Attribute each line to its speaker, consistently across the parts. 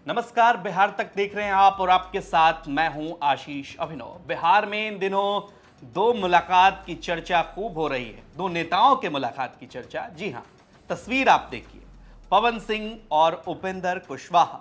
Speaker 1: नमस्कार। बिहार तक देख रहे हैं आप और आपके साथ मैं हूं आशीष अभिनव। बिहार में इन दिनों दो मुलाकात की चर्चा खूब हो रही है, दो नेताओं के मुलाकात की चर्चा। जी हां, तस्वीर आप देखिए, पवन सिंह और उपेंद्र कुशवाहा।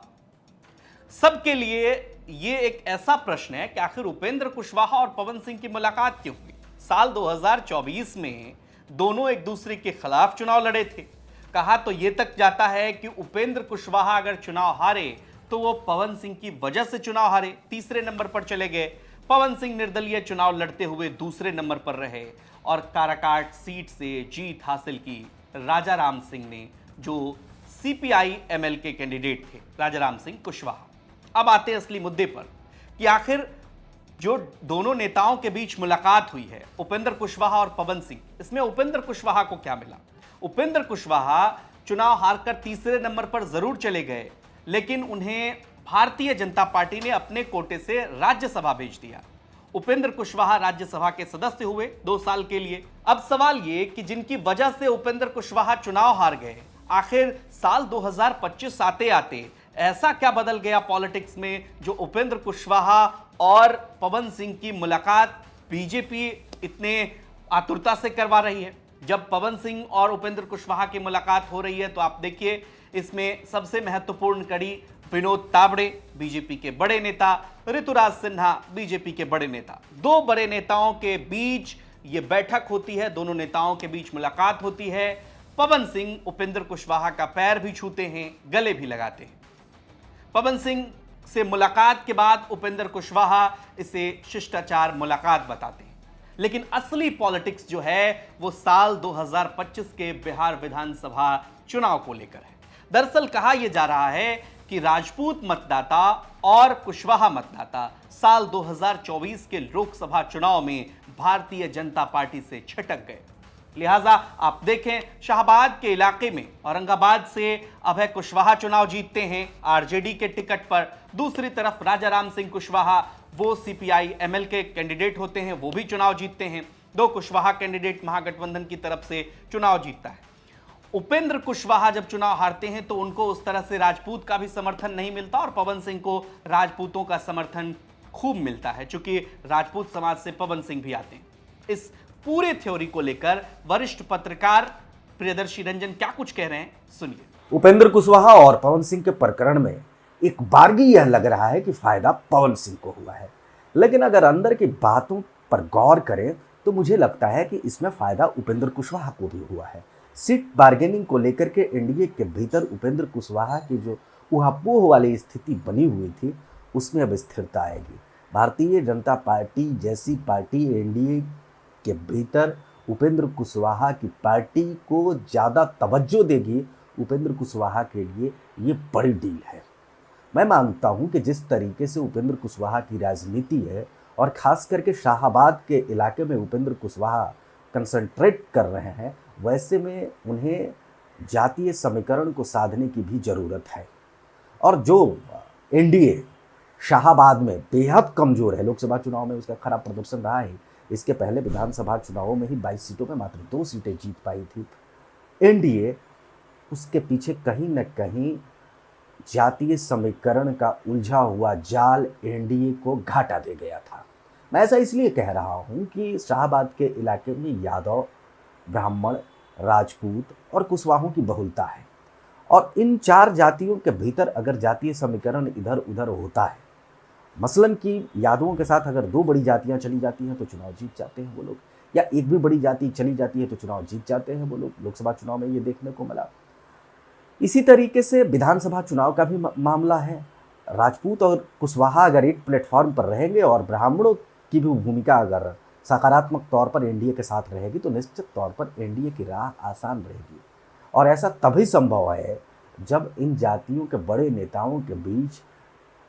Speaker 1: सबके लिए ये एक ऐसा प्रश्न है कि आखिर उपेंद्र कुशवाहा और पवन सिंह की मुलाकात क्यों हुई। साल 2024 में दोनों एक दूसरे के खिलाफ चुनाव लड़े थे। कहा तो ये तक जाता है कि उपेंद्र कुशवाहा अगर चुनाव हारे तो वो पवन सिंह की वजह से चुनाव हारे, तीसरे नंबर पर चले गए। पवन सिंह निर्दलीय चुनाव लड़ते हुए दूसरे नंबर पर रहे और काराकाट सीट से जीत हासिल की राजा राम सिंह ने, जो सीपीआई एमएल के कैंडिडेट थे, राजा राम सिंह कुशवाहा। अब आते हैं असली मुद्दे पर कि आखिर जो दोनों नेताओं के बीच मुलाकात हुई है, उपेंद्र कुशवाहा और पवन सिंह, इसमें उपेंद्र कुशवाहा को क्या मिला। उपेंद्र कुशवाहा चुनाव हारकर तीसरे नंबर पर जरूर चले गए, लेकिन उन्हें भारतीय जनता पार्टी ने अपने कोटे से राज्यसभा भेज दिया। उपेंद्र कुशवाहा राज्यसभा के सदस्य हुए 2 साल के लिए। अब सवाल ये कि जिनकी वजह से उपेंद्र कुशवाहा चुनाव हार गए, आखिर साल 2025 आते आते ऐसा क्या बदल गया पॉलिटिक्स में जो उपेंद्र कुशवाहा और पवन सिंह की मुलाकात बीजेपी इतने आतुरता से करवा रही है। जब पवन सिंह और उपेंद्र कुशवाहा की मुलाकात हो रही है तो आप देखिए, इसमें सबसे महत्वपूर्ण कड़ी विनोद तावड़े, बीजेपी के बड़े नेता, ऋतुराज सिन्हा, बीजेपी के बड़े नेता, दो बड़े नेताओं के बीच ये बैठक होती है, दोनों नेताओं के बीच मुलाकात होती है। पवन सिंह उपेंद्र कुशवाहा का पैर भी छूते हैं, गले भी लगाते हैं। पवन सिंह से मुलाकात के बाद उपेंद्र कुशवाहा इसे शिष्टाचार मुलाकात बताते हैं। लेकिन असली पॉलिटिक्स जो है वो साल 2025 के बिहार विधानसभा चुनाव को लेकर है। दरअसल कहा यह जा रहा है कि राजपूत मतदाता और कुशवाहा मतदाता साल 2024 के लोकसभा चुनाव में भारतीय जनता पार्टी से छिटक गए। लिहाजा आप देखें, शाहबाद के इलाके में औरंगाबाद से अभय कुशवाहा चुनाव जीतते हैं आरजेडी के टिकट पर। दूसरी तरफ राजा राम सिंह कुशवाहा, वो सीपीआई एमएल के कैंडिडेट होते हैं, वो भी चुनाव जीतते हैं। दो कुशवाहा कैंडिडेट महागठबंधन की तरफ से चुनाव जीतता है। उपेंद्र कुशवाहा जब चुनाव हारते हैं तो उनको उस तरह से राजपूत का भी समर्थन नहीं मिलता और पवन सिंह को राजपूतों का समर्थन खूब मिलता है, चूंकि राजपूत समाज से पवन सिंह भी आते हैं। इस पूरे थ्योरी को लेकर वरिष्ठ पत्रकार प्रियदर्शी रंजन क्या कुछ कह रहे हैं, सुनिए।
Speaker 2: उपेंद्र कुशवाहा और पवन सिंह के प्रकरण में एक बारगी यह लग रहा है कि फायदा पवन सिंह को हुआ है, लेकिन अगर अंदर की बातों पर गौर करें तो मुझे लगता है कि इसमें फायदा उपेंद्र कुशवाहा को भी हुआ है। सीट बार्गेनिंग को लेकर के एनडीए के भीतर उपेंद्र कुशवाहा की जो उहापोह वाली स्थिति बनी हुई थी, उसमें अब स्थिरता आएगी। भारतीय जनता पार्टी जैसी पार्टी एनडीए के भीतर उपेंद्र कुशवाहा की पार्टी को ज़्यादा तवज्जो देगी। उपेंद्र कुशवाहा के लिए ये बड़ी डील है। मैं मानता हूं कि जिस तरीके से उपेंद्र कुशवाहा की राजनीति है और ख़ास करके शाहबाद के इलाके में उपेंद्र कुशवाहा कंसंट्रेट कर रहे हैं, वैसे में उन्हें जातीय समीकरण को साधने की भी ज़रूरत है। और जो एनडीए शाहबाद में बेहद कमज़ोर है, लोकसभा चुनाव में उसका खराब प्रदर्शन रहा है, इसके पहले विधानसभा चुनावों में ही 22 सीटों में मात्र 2 सीटें जीत पाई थी। एनडीए उसके पीछे कहीं न कहीं जातीय समीकरण का उलझा हुआ जाल एनडीए को घाटा दे गया था। मैं ऐसा इसलिए कह रहा हूं कि शाहबाद के इलाके में यादव, ब्राह्मण, राजपूत और कुशवाहों की बहुलता है और इन 4 जातियों के भीतर अगर जातीय समीकरण इधर उधर होता है, मसलन कि यादवों के साथ अगर 2 बड़ी जातियां चली जाती हैं तो चुनाव जीत जाते हैं वो लोग, या एक भी बड़ी जाति चली जाती है तो चुनाव जीत जाते हैं वो लोग। लोकसभा चुनाव में ये देखने को मिला। इसी तरीके से विधानसभा चुनाव का भी मामला है। राजपूत और कुशवाहा अगर एक प्लेटफॉर्म पर रहेंगे और ब्राह्मणों की भी भूमिका अगर सकारात्मक तौर पर एनडीए के साथ रहेगी तो निश्चित तौर पर एनडीए की राह आसान रहेगी। और ऐसा तभी संभव है जब इन जातियों के बड़े नेताओं के बीच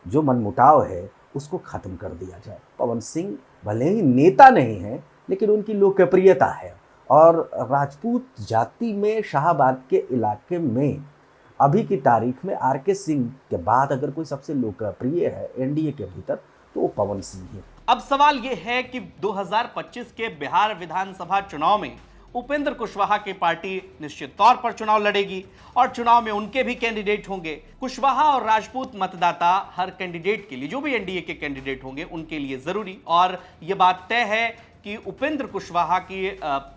Speaker 2: जो मनमुटाव है उसको खत्म कर दिया जाए। पवन सिंह भले ही नेता नहीं है, लेकिन उनकी लोकप्रियता है और राजपूत जाति में शाहबाद के इलाके में अभी की तारीख में आरके सिंह के बाद अगर कोई सबसे लोकप्रिय है एनडीए के भीतर तो वो पवन सिंह है।
Speaker 1: अब सवाल यह है कि 2025 के बिहार विधानसभा चुनाव में उपेंद्र कुशवाहा की पार्टी निश्चित तौर पर चुनाव लड़ेगी और चुनाव में उनके भी कैंडिडेट होंगे। कुशवाहा और राजपूत मतदाता हर कैंडिडेट के लिए, जो भी एनडीए के कैंडिडेट होंगे उनके लिए जरूरी, और यह बात तय है कि उपेंद्र कुशवाहा की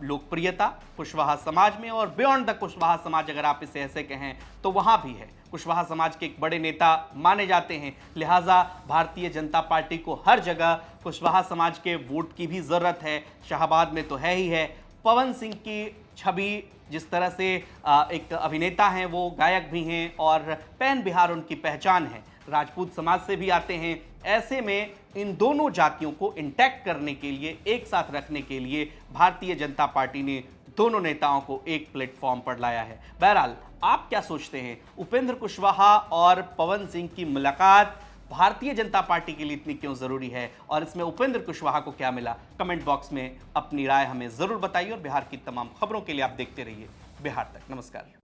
Speaker 1: लोकप्रियता कुशवाहा समाज में और बियॉन्ड द कुशवाहा समाज, अगर आप इसे ऐसे कहें तो वहां भी है। कुशवाहा समाज के एक बड़े नेता माने जाते हैं, लिहाजा भारतीय जनता पार्टी को हर जगह कुशवाहा समाज के वोट की भी जरूरत है। शाहबाद में तो है ही है। पवन सिंह की छवि जिस तरह से एक अभिनेता हैं, वो गायक भी हैं और पैन बिहार उनकी पहचान है, राजपूत समाज से भी आते हैं। ऐसे में इन दोनों जातियों को इंटैक्ट करने के लिए, एक साथ रखने के लिए भारतीय जनता पार्टी ने दोनों नेताओं को एक प्लेटफॉर्म पर लाया है। बहरहाल आप क्या सोचते हैं, उपेंद्र कुशवाहा और पवन सिंह की मुलाकात भारतीय जनता पार्टी के लिए इतनी क्यों जरूरी है, और इसमें उपेंद्र कुशवाहा को क्या मिला? कमेंट बॉक्स में अपनी राय हमें जरूर बताइए और बिहार की तमाम खबरों के लिए आप देखते रहिए बिहार तक। नमस्कार।